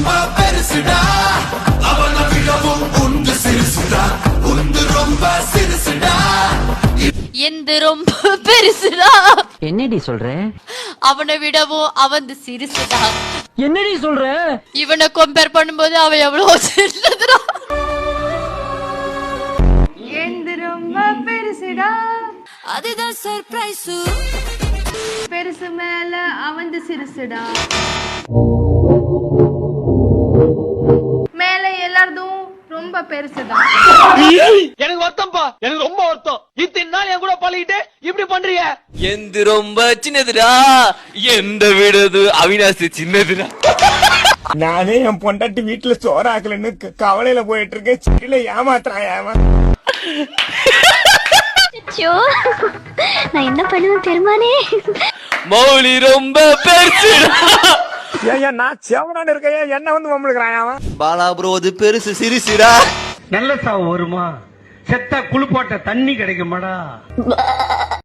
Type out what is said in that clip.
ரொம்ப பெருசுடா அவனை விடவும் உந்து சிறுசுடா உந்து ரொம்ப சிறுசுடா எந்த ரொம்ப பெருசுடா என்னடி சொல்ற? அவனை விடவும் அவன் சிறுசுடா. என்னடி சொல்ற? இவனை கம்பேர் பண்ணும்போது அவன் எவ்வளவு சின்னதுடா. எந்த ரொம்ப பெருசுடா அதுதான் சர்ப்ரைஸ். பெருசு மேல அவந்து சிறுசுடா. மேல எல்லாரதும் ரொம்ப பெருசுதான். எனக்கு வருத்தம்ப்பா, எனக்கு ரொம்ப வருத்தம். இத்தனை நாள் என் கூட பழகிட்டு இப்படி பண்றீங்க. எந்த ரொம்ப சின்னதுடா, எந்த விடுது அவினாசி சின்னதுடா. நானே என் பொண்டாட்டி வீட்டுல சோறாக்கலன்னு கவலையில போயிட்டு இருக்கேன். சிட்டில ஏமாத்துறான். நான் என்ன பண்ணுவேன் பெருமானே? மௌலி ரொம்ப பெருசுடா. ஏன் நான் செவனான்னு இருக்கேன், என்ன வந்து மம்முழுக்கிறான் அவன். பாலா ப்ரோ அது பெருசு சிறுசுடா. நல்ல சாவு வருமா? செத்தா குளிப்பாட்ட தண்ணி கிடைக்குமாடா?